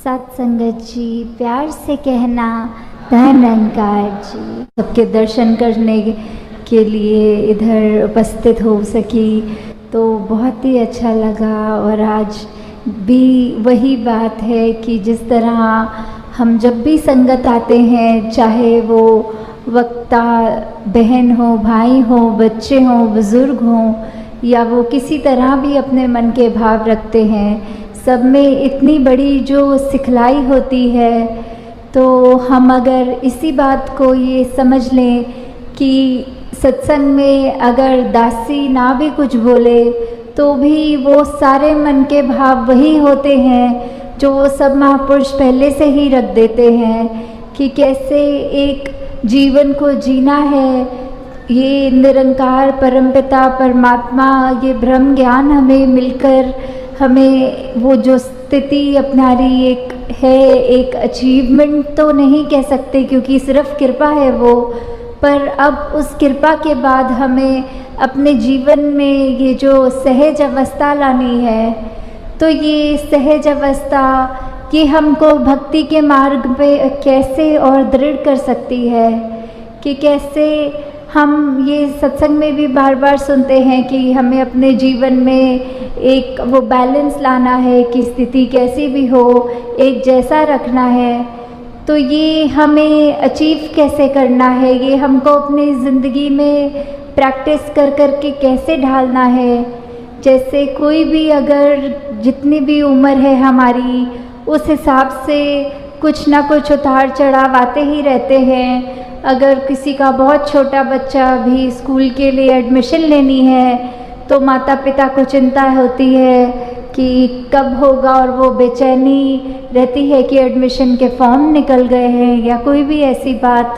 सत्संगत जी, प्यार से कहना धनंकार जी। सबके दर्शन करने के लिए इधर उपस्थित हो सकी तो बहुत ही अच्छा लगा। और आज भी वही बात है कि जिस तरह हम जब भी संगत आते हैं, चाहे वो वक्ता बहन हो, भाई हो, बच्चे हों, बुज़ुर्ग हों, या वो किसी तरह भी अपने मन के भाव रखते हैं, सब में इतनी बड़ी जो सिखलाई होती है। तो हम अगर इसी बात को ये समझ लें कि सत्संग में अगर दासी ना भी कुछ बोले तो भी वो सारे मन के भाव वही होते हैं जो सब महापुरुष पहले से ही रख देते हैं कि कैसे एक जीवन को जीना है। ये निरंकार परमपिता परमात्मा, ये ब्रह्म ज्ञान हमें मिलकर हमें वो जो स्थिति अपना रही एक है, एक अचीवमेंट तो नहीं कह सकते क्योंकि सिर्फ कृपा है वो, पर अब उस कृपा के बाद हमें अपने जीवन में ये जो सहज अवस्था लानी है। तो ये सहज अवस्था ये हमको भक्ति के मार्ग पे कैसे और दृढ़ कर सकती है कि कैसे हम ये सत्संग में भी बार बार सुनते हैं कि हमें अपने जीवन में एक वो बैलेंस लाना है कि स्थिति कैसी भी हो एक जैसा रखना है। तो ये हमें अचीव कैसे करना है, ये हमको अपनी ज़िंदगी में प्रैक्टिस कर कर के कैसे ढालना है। जैसे कोई भी अगर जितनी भी उम्र है हमारी, उस हिसाब से कुछ ना कुछ उतार चढ़ाव आते ही रहते हैं। अगर किसी का बहुत छोटा बच्चा भी स्कूल के लिए एडमिशन लेनी है तो माता पिता को चिंता होती है कि कब होगा, और वो बेचैनी रहती है कि एडमिशन के फॉर्म निकल गए हैं या कोई भी ऐसी बात।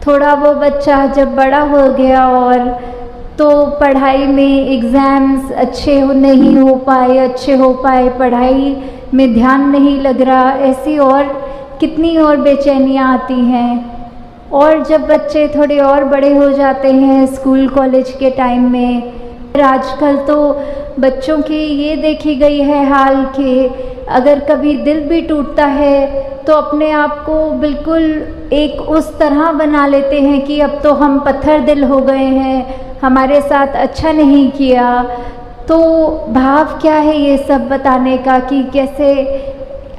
थोड़ा वो बच्चा जब बड़ा हो गया और तो पढ़ाई में एग्ज़ाम्स नहीं हो पाए, पढ़ाई में ध्यान नहीं लग रहा, ऐसी और कितनी और बेचैनियाँ आती हैं। और जब बच्चे थोड़े और बड़े हो जाते हैं स्कूल कॉलेज के टाइम में, आजकल तो बच्चों की ये देखी गई है हाल कि अगर कभी दिल भी टूटता है तो अपने आप को बिल्कुल एक उस तरह बना लेते हैं कि अब तो हम पत्थर दिल हो गए हैं, हमारे साथ अच्छा नहीं किया। तो भाव क्या है ये सब बताने का कि कैसे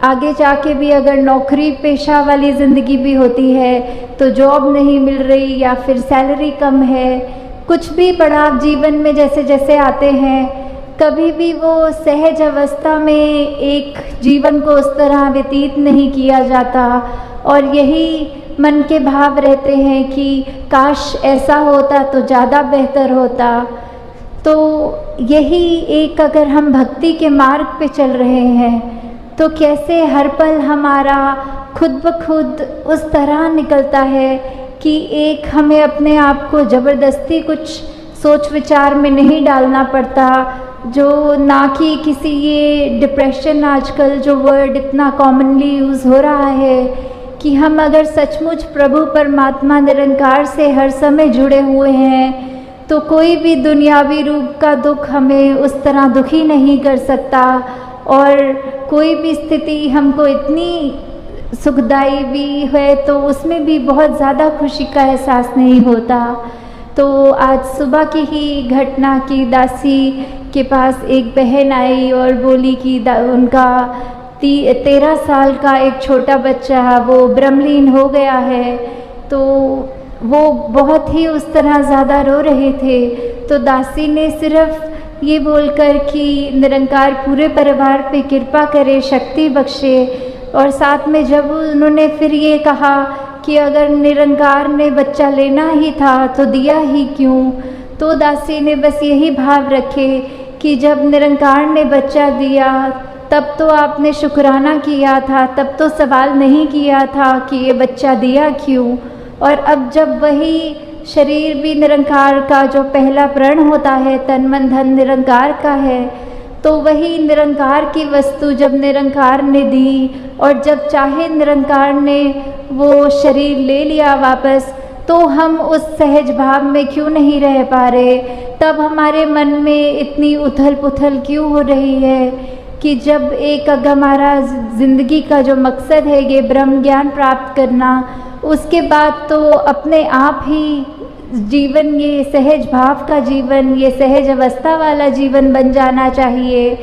आगे जाके भी अगर नौकरी पेशा वाली ज़िंदगी भी होती है तो जॉब नहीं मिल रही या फिर सैलरी कम है, कुछ भी पड़ाव जीवन में जैसे जैसे आते हैं, कभी भी वो सहज अवस्था में एक जीवन को उस तरह व्यतीत नहीं किया जाता। और यही मन के भाव रहते हैं कि काश ऐसा होता तो ज़्यादा बेहतर होता। तो यही एक अगर हम भक्ति के मार्ग पे चल रहे हैं तो कैसे हर पल हमारा खुद ब खुद उस तरह निकलता है कि एक हमें अपने आप को ज़बरदस्ती कुछ सोच विचार में नहीं डालना पड़ता, जो ना कि किसी ये डिप्रेशन आजकल जो वर्ड इतना कॉमनली यूज़ हो रहा है कि हम अगर सचमुच प्रभु परमात्मा निरंकार से हर समय जुड़े हुए हैं तो कोई भी दुनियावी रूप का दुख हमें उस तरह दुखी नहीं कर सकता, और कोई भी स्थिति हमको इतनी सुखदाई भी है तो उसमें भी बहुत ज़्यादा खुशी का एहसास नहीं होता। तो आज सुबह की ही घटना की दासी के पास एक बहन आई और बोली कि उनका 13 साल का एक छोटा बच्चा वो ब्रह्मलीन हो गया है। तो वो बहुत ही उस तरह ज़्यादा रो रहे थे। तो दासी ने सिर्फ ये बोलकर कि निरंकार पूरे परिवार पे कृपा करे, शक्ति बख्शे, और साथ में जब उन्होंने फिर ये कहा कि अगर निरंकार ने बच्चा लेना ही था तो दिया ही क्यों, तो दासी ने बस यही भाव रखे कि जब निरंकार ने बच्चा दिया तब तो आपने शुक्राना किया था, तब तो सवाल नहीं किया था कि ये बच्चा दिया क्यों। और अब जब वही शरीर भी निरंकार का जो पहला प्रण होता है, तन मन धन निरंकार का है, तो वही निरंकार की वस्तु जब निरंकार ने दी और जब चाहे निरंकार ने वो शरीर ले लिया वापस, तो हम उस सहज भाव में क्यों नहीं रह पा रहे। तब हमारे मन में इतनी उथल पुथल क्यों हो रही है कि जब एक अगर हमारा ज़िंदगी का जो मकसद है ये ब्रह्म ज्ञान प्राप्त करना, उसके बाद तो अपने आप ही जीवन ये सहज भाव का जीवन, ये सहज अवस्था वाला जीवन बन जाना चाहिए।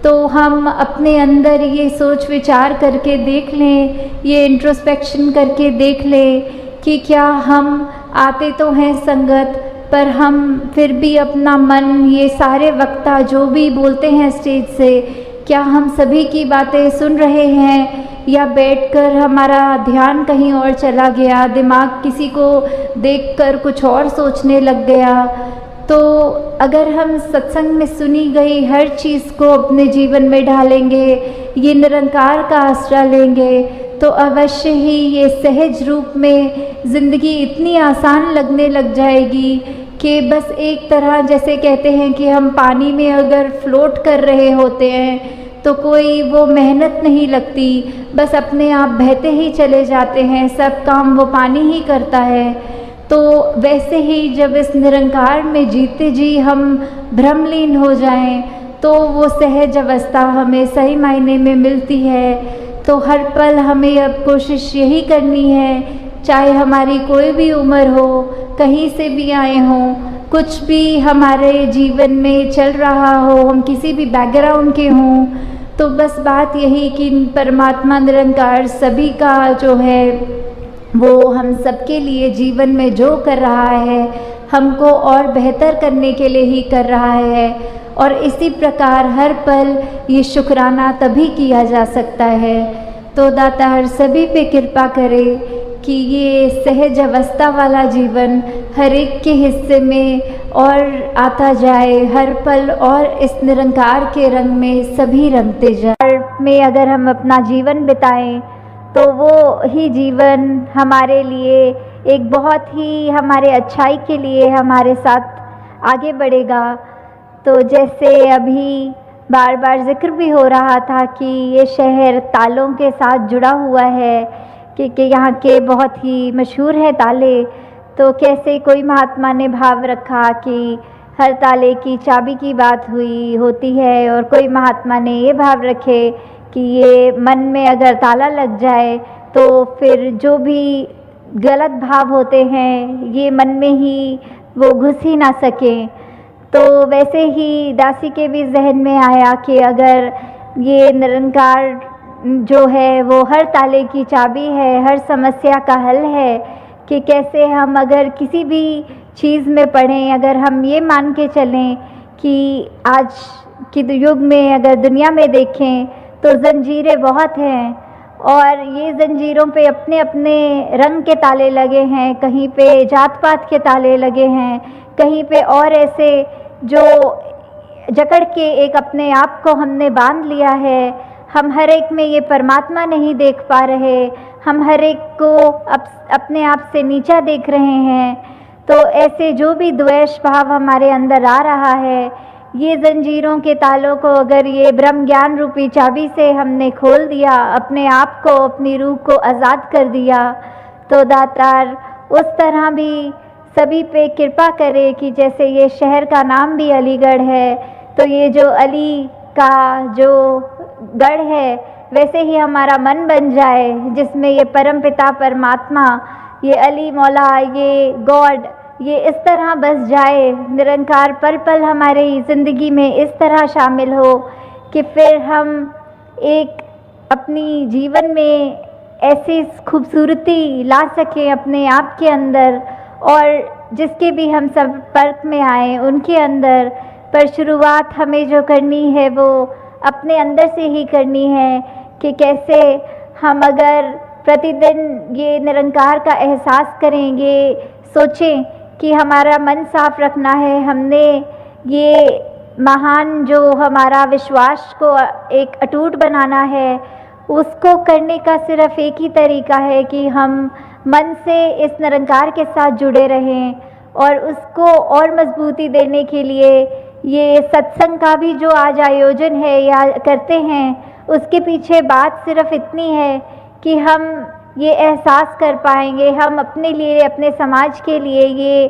तो हम अपने अंदर ये सोच विचार करके देख लें, ये इंट्रोस्पेक्शन करके देख लें कि क्या हम आते तो हैं संगत, पर हम फिर भी अपना मन, ये सारे वक्ता जो भी बोलते हैं स्टेज से, क्या हम सभी की बातें सुन रहे हैं या बैठकर हमारा ध्यान कहीं और चला गया, दिमाग किसी को देखकर कुछ और सोचने लग गया। तो अगर हम सत्संग में सुनी गई हर चीज़ को अपने जीवन में ढालेंगे, ये निरंकार का आश्रय लेंगे, तो अवश्य ही ये सहज रूप में ज़िंदगी इतनी आसान लगने लग जाएगी कि बस एक तरह, जैसे कहते हैं कि हम पानी में अगर फ्लोट कर रहे होते हैं तो कोई वो मेहनत नहीं लगती, बस अपने आप बहते ही चले जाते हैं, सब काम वो पानी ही करता है। तो वैसे ही जब इस निरंकार में जीते जी हम भ्रमलीन हो जाएं, तो वो सहज अवस्था हमें सही मायने में मिलती है। तो हर पल हमें अब कोशिश यही करनी है, चाहे हमारी कोई भी उम्र हो, कहीं से भी आए हों, कुछ भी हमारे जीवन में चल रहा हो, हम किसी भी बैकग्राउंड के हों, तो बस बात यही कि परमात्मा निरंकार सभी का जो है वो हम सबके लिए जीवन में जो कर रहा है हमको और बेहतर करने के लिए ही कर रहा है। और इसी प्रकार हर पल ये शुक्राना तभी किया जा सकता है। तो दाता हर सभी पे कृपा करे कि ये सहज अवस्था वाला जीवन हर एक के हिस्से में और आता जाए, हर पल और इस निरंकार के रंग में सभी रंगते जाए। में अगर हम अपना जीवन बिताएं तो वो ही जीवन हमारे लिए एक बहुत ही हमारे अच्छाई के लिए हमारे साथ आगे बढ़ेगा। तो जैसे अभी बार बार जिक्र भी हो रहा था कि ये शहर तालों के साथ जुड़ा हुआ है, कि यहाँ के बहुत ही मशहूर है ताले। तो कैसे कोई महात्मा ने भाव रखा कि हर ताले की चाबी की बात होती है, और कोई महात्मा ने ये भाव रखे कि ये मन में अगर ताला लग जाए तो फिर जो भी गलत भाव होते हैं ये मन में ही वो घुस ही ना सकें। तो वैसे ही दासी के भी जहन में आया कि अगर ये निरंकार जो है वो हर ताले की चाबी है, हर समस्या का हल है, कि कैसे हम अगर किसी भी चीज़ में पढ़ें, अगर हम ये मान के चलें कि आज के युग में अगर दुनिया में देखें तो ज़ंजीरें बहुत हैं, और ये ज़ंजीरों पे अपने अपने रंग के ताले लगे हैं, कहीं पे जात पात के ताले लगे हैं, कहीं पे और ऐसे जो जकड़ के एक अपने आप को हमने बांध लिया है। हम हर एक में ये परमात्मा नहीं देख पा रहे, हम हर एक को अपने आप से नीचा देख रहे हैं। तो ऐसे जो भी द्वेष भाव हमारे अंदर आ रहा है, ये ज़ंजीरों के तालों को अगर ये ब्रह्म ज्ञान रूपी चाबी से हमने खोल दिया, अपने आप को, अपनी रूह को आज़ाद कर दिया, तो दातार उस तरह भी सभी पे कृपा करे कि जैसे ये शहर का नाम भी अलीगढ़ है, तो ये जो अली का जो गढ़ है वैसे ही हमारा मन बन जाए, जिसमें ये परमपिता परमात्मा, ये अली मौला, ये गॉड, ये इस तरह बस जाए, निरंकार पल पल हमारे ज़िंदगी में इस तरह शामिल हो कि फिर हम एक अपनी जीवन में ऐसी खूबसूरती ला सकें अपने आप के अंदर, और जिसके भी हम संपर्क में आए उनके अंदर। पर शुरुआत हमें जो करनी है वो अपने अंदर से ही करनी है, कि कैसे हम अगर प्रतिदिन ये निरंकार का एहसास करेंगे, सोचें कि हमारा मन साफ रखना है, हमने ये महान जो हमारा विश्वास को एक अटूट बनाना है, उसको करने का सिर्फ एक ही तरीका है कि हम मन से इस निरंकार के साथ जुड़े रहें। और उसको और मजबूती देने के लिए ये सत्संग का भी जो आज आयोजन है या करते हैं, उसके पीछे बात सिर्फ इतनी है कि हम ये एहसास कर पाएंगे, हम अपने लिए, अपने समाज के लिए, ये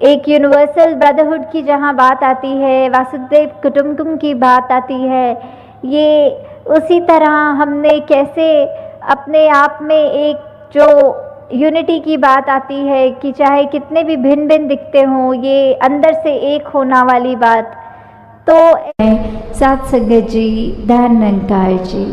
एक यूनिवर्सल ब्रदरहुड की जहाँ बात आती है, वासुदेव कुटुंबकम की बात आती है, ये उसी तरह हमने कैसे अपने आप में एक जो यूनिटी की बात आती है कि चाहे कितने भी भिन्न भिन्न दिखते हों, ये अंदर से एक होना वाली बात। तो सात संगत जी, धन निरंकार जी।